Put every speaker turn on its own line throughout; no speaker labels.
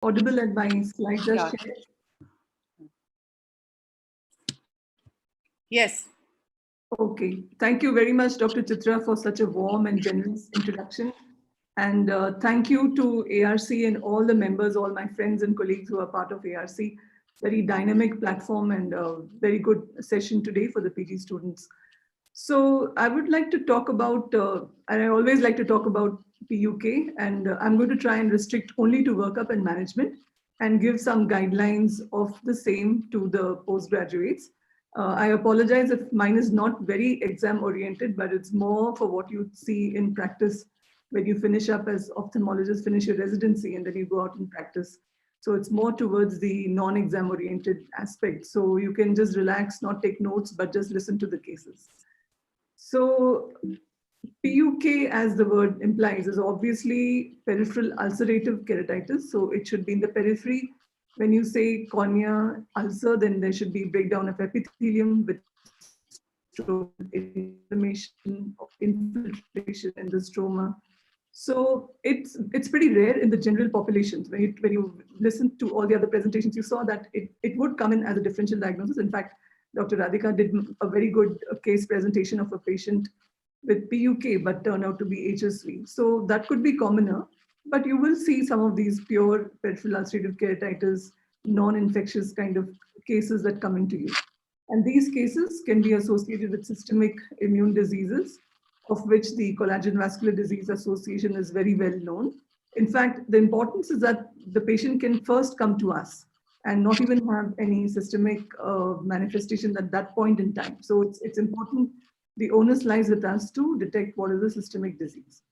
audible and my slides are
Yeah.
shared?
Yes.
Okay. Thank you very much, Dr. Chitra, for such a warm and generous introduction. And thank you to ARC and all the members, all my friends and colleagues who are part of ARC. Very dynamic platform and very good session today for the PG students. So I would like to talk about, and I always like to talk about PUK, and I'm going to try and restrict only to workup and management and give some guidelines of the same to the postgraduates. I apologize if mine is not very exam oriented, but it's more for what you see in practice when you finish up as ophthalmologists, finish your residency, and then you go out and practice. So it's more towards the non-exam oriented aspect. So you can just relax, not take notes, but just listen to the cases. So PUK, as the word implies, is obviously peripheral ulcerative keratitis. So it should be in the periphery. When you say cornea ulcer, then there should be breakdown of epithelium with inflammation or infiltration in the stroma. So it's pretty rare in the general populations. When you listen to all the other presentations, you saw that it would come in as a differential diagnosis. In fact, Dr. Radhika did a very good case presentation of a patient with PUK, but turned out to be HSV. So that could be commoner, but you will see some of these pure peripheral ulcerative keratitis, non-infectious kind of cases that come into you. And these cases can be associated with systemic immune diseases, of which the collagen vascular disease association is very well known. In fact, the importance is that the patient can first come to us and not even have any systemic manifestation at that point in time. So it's important. The onus lies with us to detect what is the systemic disease.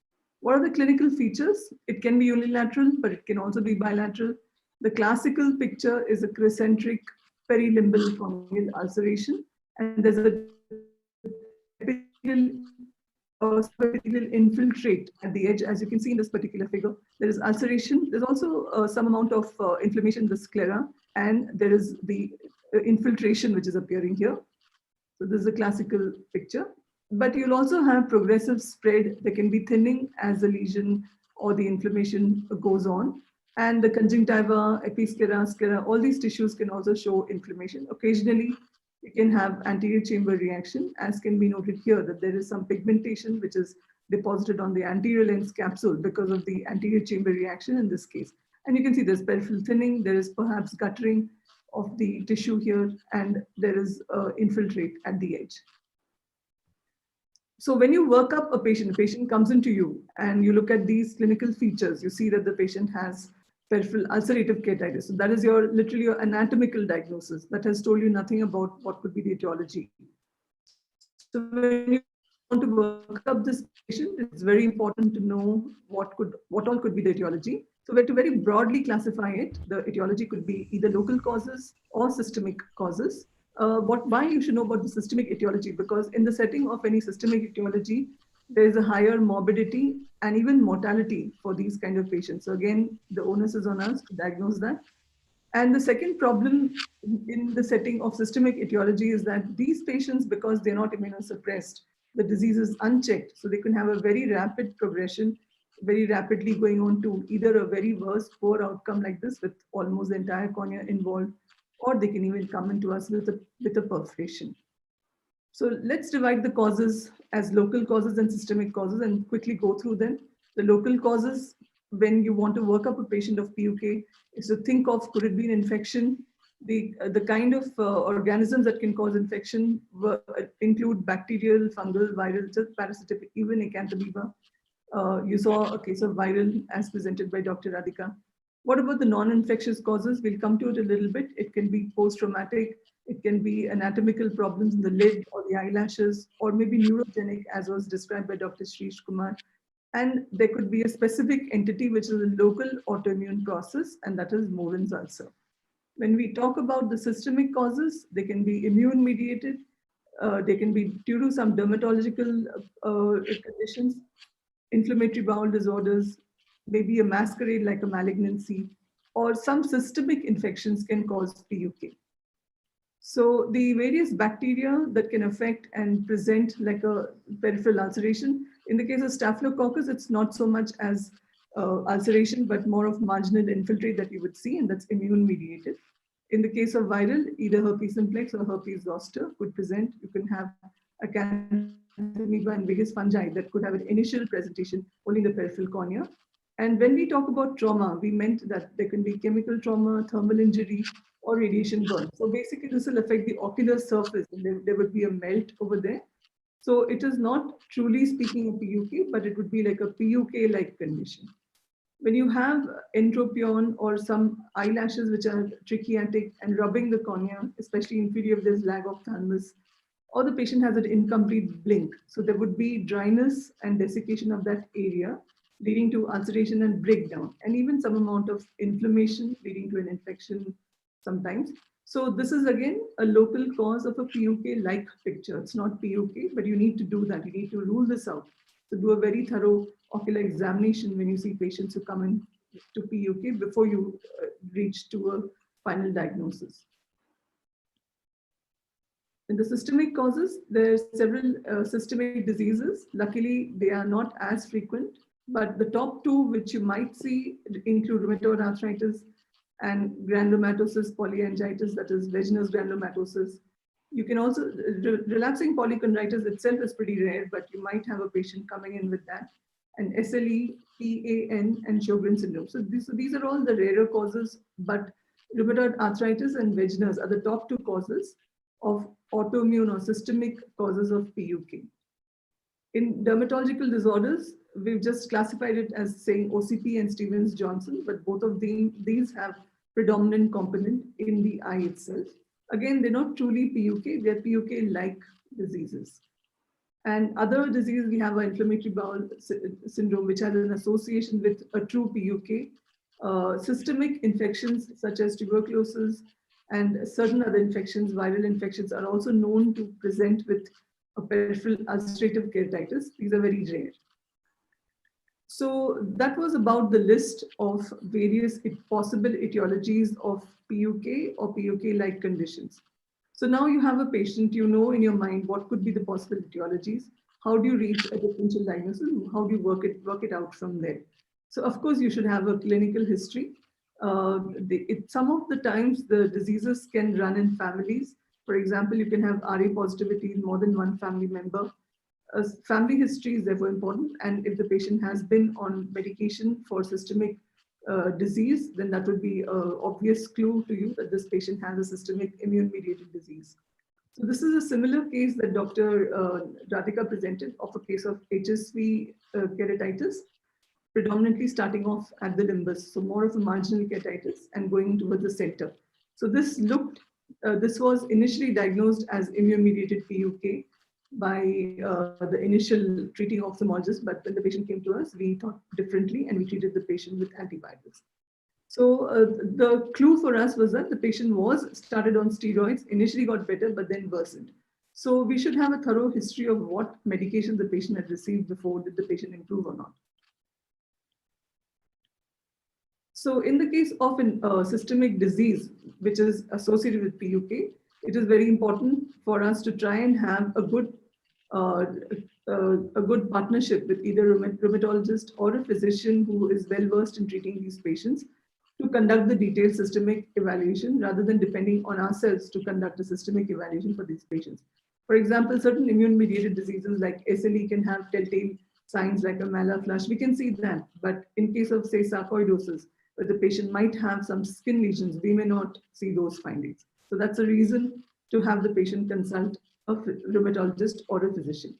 What are the clinical features? It can be unilateral, but it can also be bilateral. The classical picture is a crescentric perilimbal fungal ulceration, and there's a epithelial infiltrate at the edge, as you can see in this particular figure. There is ulceration. There's also some amount of inflammation in the sclera, and there is the infiltration which is appearing here. So this is a classical picture. But you'll also have progressive spread. There can be thinning as the lesion or the inflammation goes on. And the conjunctiva, episclera, sclera, all these tissues can also show inflammation. Occasionally, you can have anterior chamber reaction, as can be noted here, that there is some pigmentation which is deposited on the anterior lens capsule because of the anterior chamber reaction in this case. And you can see there's peripheral thinning, there is perhaps guttering of the tissue here, and there is infiltrate at the edge. So when you work up a patient comes into you and you look at these clinical features, you see that the patient has peripheral ulcerative keratitis. So that is your literally your anatomical diagnosis that has told you nothing about what could be the etiology. So when you want to work up this patient, it's very important to know what all could be the etiology. So we have to very broadly classify it. The etiology could be either local causes or systemic causes. Why you should know about the systemic etiology? Because in the setting of any systemic etiology, there is a higher morbidity and even mortality for these kind of patients. So again, the onus is on us to diagnose that. And the second problem in the setting of systemic etiology is that these patients, because they're not immunosuppressed, the disease is unchecked. So they can have a very rapid progression, very rapidly going on to either a very worse, poor outcome like this with almost the entire cornea involved, or they can even come into us with a perforation. So let's divide the causes as local causes and systemic causes and quickly go through them. The local causes, when you want to work up a patient of PUK, is to think of, could it be an infection? The kind of organisms that can cause infection include bacterial, fungal, viral, just parasitic, even acanthamoeba. You saw a case of viral as presented by Dr. Radhika. What about the non-infectious causes? We'll come to it a little bit. It can be post-traumatic, it can be anatomical problems in the lid or the eyelashes, or maybe neurogenic, as was described by Dr. Shrish Kumar. And there could be a specific entity which is a local autoimmune process, and that is Morin's ulcer. When we talk about the systemic causes, they can be immune mediated, they can be due to some dermatological conditions, inflammatory bowel disorders, maybe a masquerade like a malignancy, or some systemic infections can cause PUK. So the various bacteria that can affect and present like a peripheral ulceration, in the case of Staphylococcus, it's not so much as ulceration, but more of marginal infiltrate that you would see, and that's immune mediated. In the case of viral, either herpes simplex or herpes zoster could present. You can have acanthamoeba and various fungi that could have an initial presentation only in the peripheral cornea. And when we talk about trauma, we meant that there can be chemical trauma, thermal injury, or radiation burn. So basically, this will affect the ocular surface, and there would be a melt over there. So it is not truly speaking a PUK, but it would be like a PUK-like condition. When you have entropion or some eyelashes which are tracheitic and rubbing the cornea, especially inferior if there's lag of thalamus, or the patient has an incomplete blink. So there would be dryness and desiccation of that area, leading to ulceration and breakdown, and even some amount of inflammation leading to an infection sometimes. So this is again a local cause of a PUK-like picture. It's not PUK, but you need to do that. You need to rule this out. So do a very thorough ocular examination when you see patients who come in to PUK before you reach to a final diagnosis. In the systemic causes, there are several systemic diseases. Luckily, they are not as frequent, but the top two which you might see include rheumatoid arthritis and granulomatosis polyangiitis, that is vaginous granulomatosis. You can also, relapsing polychondritis itself is pretty rare, but you might have a patient coming in with that. And SLE, PAN, and Sjogren's syndrome. So these are all the rarer causes, but rheumatoid arthritis and vaginous are the top two causes of autoimmune or systemic causes of PUK. In dermatological disorders, we've just classified it as saying OCP and Stevens-Johnson, but both of these have predominant component in the eye itself. Again, they're not truly PUK, they're PUK-like diseases. And other diseases, we have an inflammatory bowel syndrome, which has an association with a true PUK. Systemic infections such as tuberculosis and certain other infections, viral infections, are also known to present with a peripheral ulcerative keratitis. These are very rare. So that was about the list of various possible etiologies of PUK or PUK-like conditions. So now you have a patient, you know in your mind what could be the possible etiologies. How do you reach a differential diagnosis? How do you work it out from there? So of course you should have a clinical history. Some of the times the diseases can run in families. For example, you can have RA positivity in more than one family member. Family history is therefore important, and if the patient has been on medication for systemic disease, then that would be an obvious clue to you that this patient has a systemic immune-mediated disease. So this is a similar case that Dr. Radhika presented of a case of HSV keratitis, predominantly starting off at the limbus, so more of a marginal keratitis and going towards the center. So this was initially diagnosed as immune-mediated PUK by the initial treating ophthalmologist, but when the patient came to us, we thought differently and we treated the patient with antivirals. So the clue for us was that the patient was started on steroids, initially got better, but then worsened. So we should have a thorough history of what medication the patient had received before, did the patient improve or not. So in the case of a systemic disease, which is associated with PUK, it is very important for us to try and have a good partnership with either a rheumatologist or a physician who is well versed in treating these patients to conduct the detailed systemic evaluation rather than depending on ourselves to conduct a systemic evaluation for these patients. For example, certain immune-mediated diseases like SLE can have telltale signs like a malar flush. We can see that, but in case of, say, sarcoidosis, where the patient might have some skin lesions, we may not see those findings. So that's a reason to have the patient consult a rheumatologist or a physician.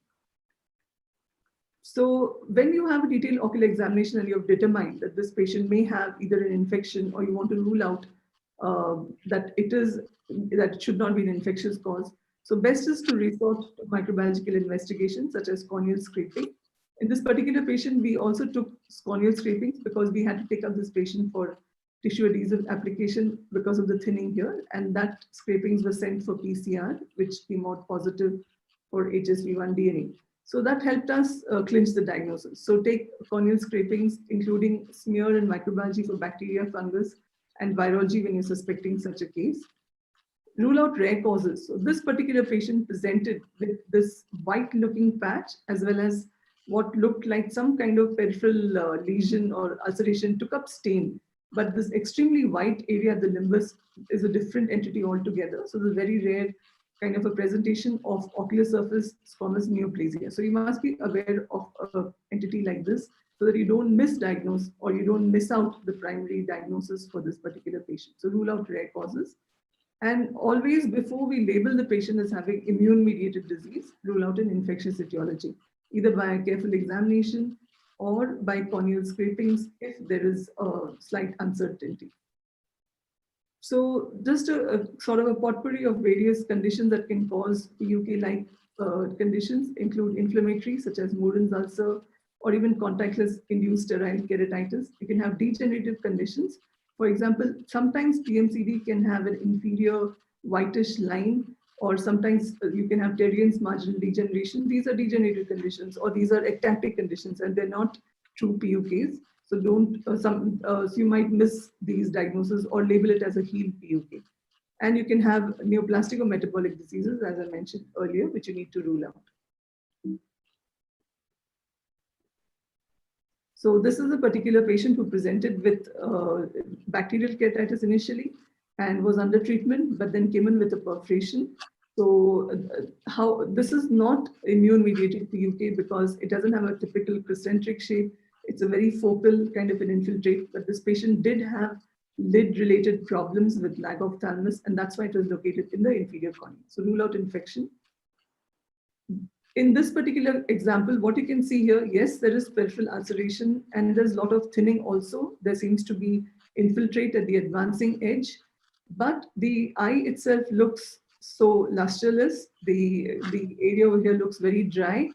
So when you have a detailed ocular examination and you have determined that this patient may have either an infection or you want to rule out that it should not be an infectious cause, so best is to resort to microbiological investigation such as corneal scraping. In this particular patient, we also took corneal scrapings because we had to take up this patient for tissue adhesive application because of the thinning here, and that scrapings were sent for PCR, which came out positive for HSV1 DNA. So that helped us clinch the diagnosis. So take corneal scrapings, including smear and microbiology for bacteria, fungus, and virology when you're suspecting such a case. Rule out rare causes. So this particular patient presented with this white-looking patch as well as what looked like some kind of peripheral lesion or ulceration took up stain. But this extremely white area, the limbus, is a different entity altogether. So the very rare kind of a presentation of ocular surface squamous neoplasia. So you must be aware of an entity like this so that you don't misdiagnose or you don't miss out the primary diagnosis for this particular patient. So rule out rare causes. And always before we label the patient as having immune-mediated disease, rule out an infectious etiology, either by a careful examination or by corneal scrapings if there is a slight uncertainty. So just a sort of a potpourri of various conditions that can cause PUK-like conditions include inflammatory, such as Moran's ulcer, or even contactless induced sterile keratitis. You can have degenerative conditions. For example, sometimes PMCD can have an inferior whitish line, or sometimes you can have Terrien's marginal degeneration. These are degenerative conditions, or these are ectatic conditions, and they're not true PUKs. So don't, so you might miss these diagnoses or label it as a healed PUK. And you can have neoplastic or metabolic diseases, as I mentioned earlier, which you need to rule out. So this is a particular patient who presented with bacterial keratitis initially and was under treatment, but then came in with a perforation. So how this is not immune-mediated PUK because it doesn't have a typical crescentric shape. It's a very focal kind of an infiltrate, but this patient did have lid-related problems with lag of thalamus, and that's why it was located in the inferior cornea. So rule out infection. In this particular example, what you can see here, yes, there is peripheral ulceration and there's a lot of thinning also. There seems to be infiltrate at the advancing edge, but the eye itself looks so lusterless. The area over here looks very dry.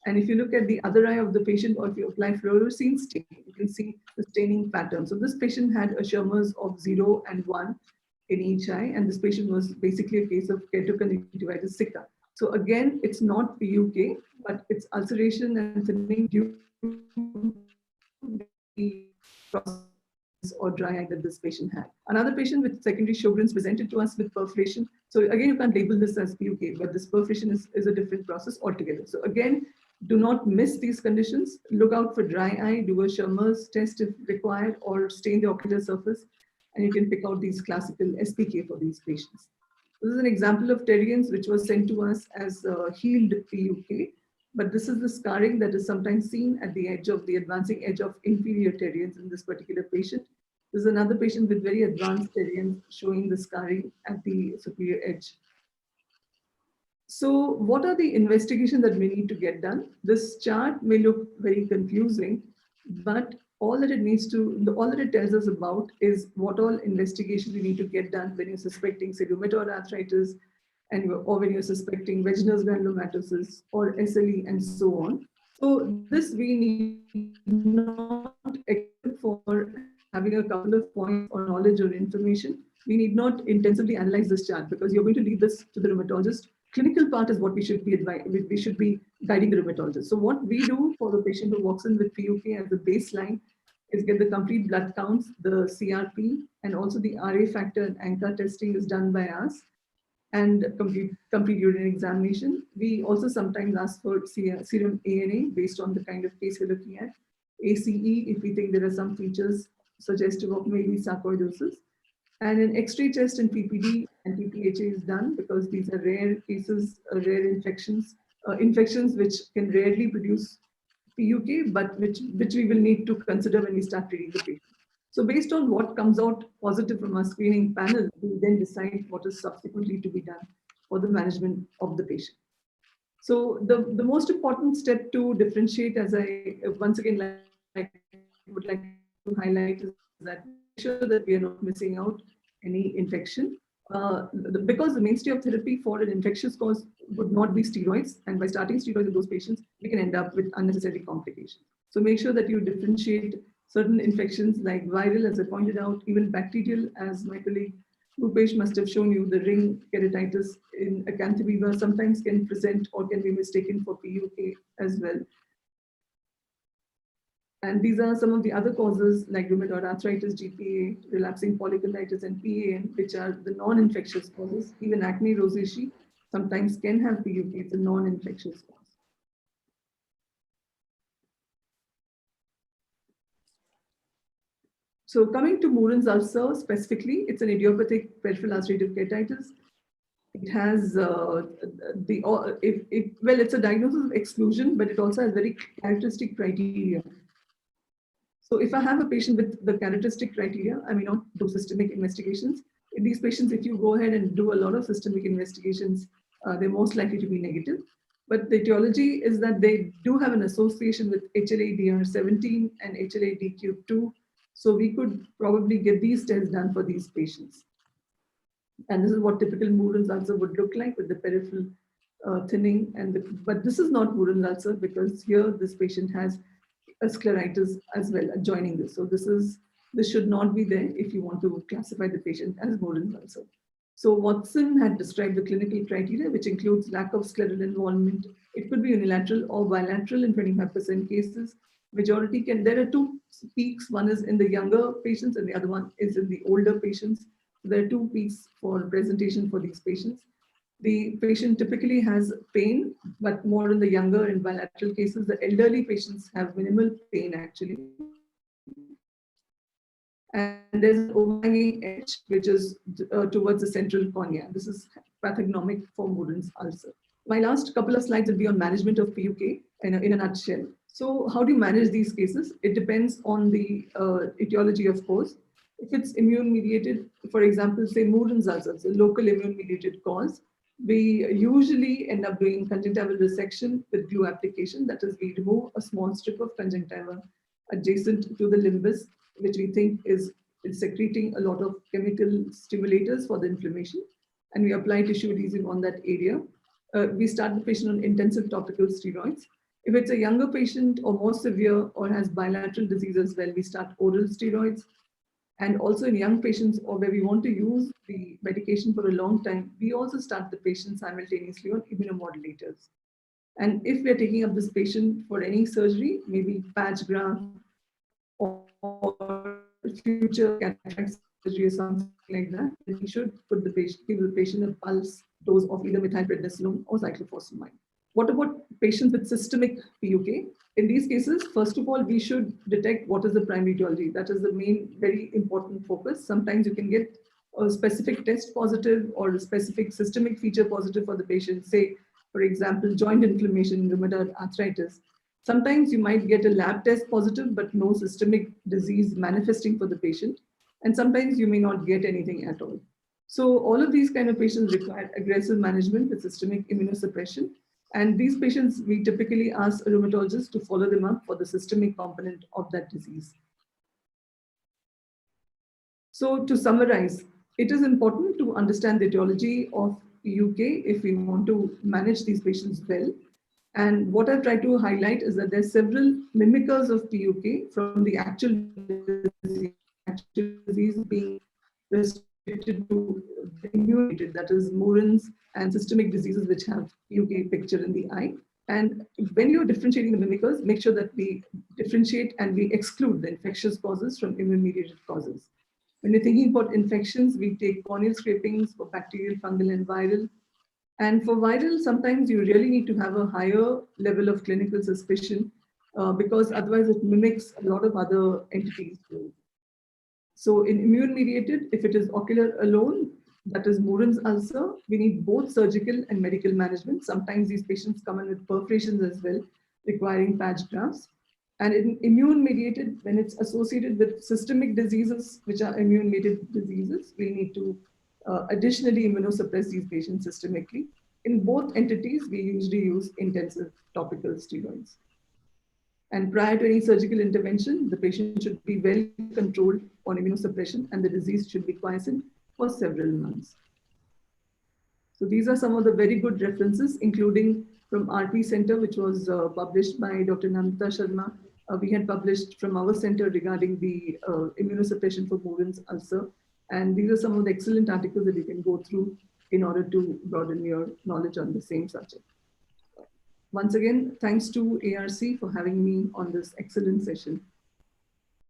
And if you look at the other eye of the patient, or if you apply fluorescein stain, you can see the staining pattern. So this patient had a Schirmer's of 0 and 1 in each eye, and this patient was basically a case of keratoconjunctivitis sicca. So again, it's not PUK, but it's ulceration and thinning due to the process or dry eye that this patient had. Another patient with secondary Sjogren's presented to us with perforation. So again, you can't label this as PUK, but this perforation is a different process altogether. So again, do not miss these conditions. Look out for dry eye, do a Schirmer's test if required, or stain the ocular surface, and you can pick out these classical SPK for these patients. This is an example of Terrien's, which was sent to us as healed PUK, but this is the scarring that is sometimes seen at the edge of the advancing edge of inferior Terrien's in this particular patient. This is another patient with very advanced Terrien's showing the scarring at the superior edge. So what are the investigations that we need to get done? This chart may look very confusing, but all that it tells us about is what all investigations we need to get done when you're suspecting, say, rheumatoid arthritis, or when you're suspecting Wegener's granulomatosis or SLE and so on. So this we need not, except for having a couple of points or knowledge or information, we need not intensively analyze this chart because you're going to leave this to the rheumatologist. Clinical part is what we should be guiding the rheumatologist. So what we do for the patient who walks in with PUK as a baseline is get the complete blood counts, the CRP, and also the RA factor and ANCA testing is done by us, and complete urine examination. We also sometimes ask for serum ANA based on the kind of case we're looking at. ACE, if we think there are some features suggestive of maybe sarcoidosis. And an X-ray test in PPD and PPHA is done because these are rare cases, rare infections which can rarely produce PUK, but which we will need to consider when we start treating the patient. So based on what comes out positive from our screening panel, we then decide what is subsequently to be done for the management of the patient. So the most important step to differentiate, as I once again would like to highlight, is that make sure that we are not missing out any infection. Because the mainstay of therapy for an infectious cause would not be steroids, and by starting steroids in those patients, we can end up with unnecessary complications. So make sure that you differentiate certain infections like viral, as I pointed out, even bacterial, as my colleague Rupesh must have shown you, the ring keratitis in acanthamoeba sometimes can present or can be mistaken for PUK as well. And these are some of the other causes like rheumatoid arthritis, GPA, relapsing folliculitis, and PAN, which are the non-infectious causes. Even acne rosacea sometimes can have PUK, it's a non-infectious cause. So coming to Moran's ulcer specifically, it's an idiopathic peripheral ulcerative keratitis. It has well, it's a diagnosis of exclusion, but it also has very characteristic criteria. So if I have a patient with the characteristic criteria, I may not do systemic investigations. In these patients, if you go ahead and do a lot of systemic investigations, they're most likely to be negative. But the etiology is that they do have an association with HLA-DR17 and HLA-DQ2. So we could probably get these tests done for these patients. And this is what typical Moran's ulcer would look like with the peripheral thinning. But this is not Moran's ulcer because here this patient has a scleritis as well adjoining this. So this should not be there if you want to classify the patient as Moran's ulcer. So Watson had described the clinical criteria, which includes lack of scleral involvement. It could be unilateral or bilateral in 25% cases. Majority there are two peaks. One is in the younger patients and the other one is in the older patients. There are two peaks for presentation for these patients. The patient typically has pain, but more in the younger and bilateral cases. The elderly patients have minimal pain actually. And there's an overhanging edge, which is towards the central cornea. This is pathognomic for Moran's ulcer. My last couple of slides will be on management of PUK in a nutshell. So how do you manage these cases? It depends on the etiology, of course. If it's immune mediated, for example, say Moran's ulcer, a local immune mediated cause, we usually end up doing conjunctival resection with glue application. That is, we remove a small strip of conjunctiva adjacent to the limbus, which we think is secreting a lot of chemical stimulators for the inflammation. And we apply tissue adhesive on that area. We start the patient on intensive topical steroids. If it's a younger patient or more severe or has bilateral disease as well, we start oral steroids. And also in young patients or where we want to use the medication for a long time, we also start the patient simultaneously on immunomodulators. And if we're taking up this patient for any surgery, maybe patch graft or future cataract surgery or something like that, then we should give the patient a pulse dose of either methylprednisolone or cyclophosphamide. What about patients with systemic PUK? In these cases, first of all, we should detect what is the primary etiology. That is the main, very important focus. Sometimes you can get a specific test positive or a specific systemic feature positive for the patient. Say, for example, joint inflammation, rheumatoid arthritis. Sometimes you might get a lab test positive, but no systemic disease manifesting for the patient. And sometimes you may not get anything at all. So all of these kind of patients require aggressive management with systemic immunosuppression. And these patients, we typically ask a rheumatologist to follow them up for the systemic component of that disease. So to summarize, it is important to understand the etiology of PUK if we want to manage these patients well. And what I've tried to highlight is that there are several mimickers of PUK from the actual disease being restricted to immune, that is Moran's and systemic diseases which have PUK picture in the eye. And when you're differentiating the mimickers, make sure that we differentiate and we exclude the infectious causes from immune-mediated causes. When we're thinking about infections, we take corneal scrapings for bacterial, fungal, and viral. And for viral, sometimes you really need to have a higher level of clinical suspicion because otherwise it mimics a lot of other entities. So in immune-mediated, if it is ocular alone, that is Moran's ulcer, we need both surgical and medical management. Sometimes these patients come in with perforations as well, requiring patch grafts. And in immune-mediated, when it's associated with systemic diseases, which are immune-mediated diseases, we need to additionally immunosuppress these patients systemically. In both entities, we usually use intensive topical steroids. And prior to any surgical intervention, the patient should be well controlled on immunosuppression and the disease should be quiescent for several months. So these are some of the very good references, including from RP Center, which was published by Dr. Namrata Sharma. We had published from our center regarding the immunosuppression for Moran's ulcer. And these are some of the excellent articles that you can go through in order to broaden your knowledge on the same subject. Once again, thanks to ARC for having me on this excellent session.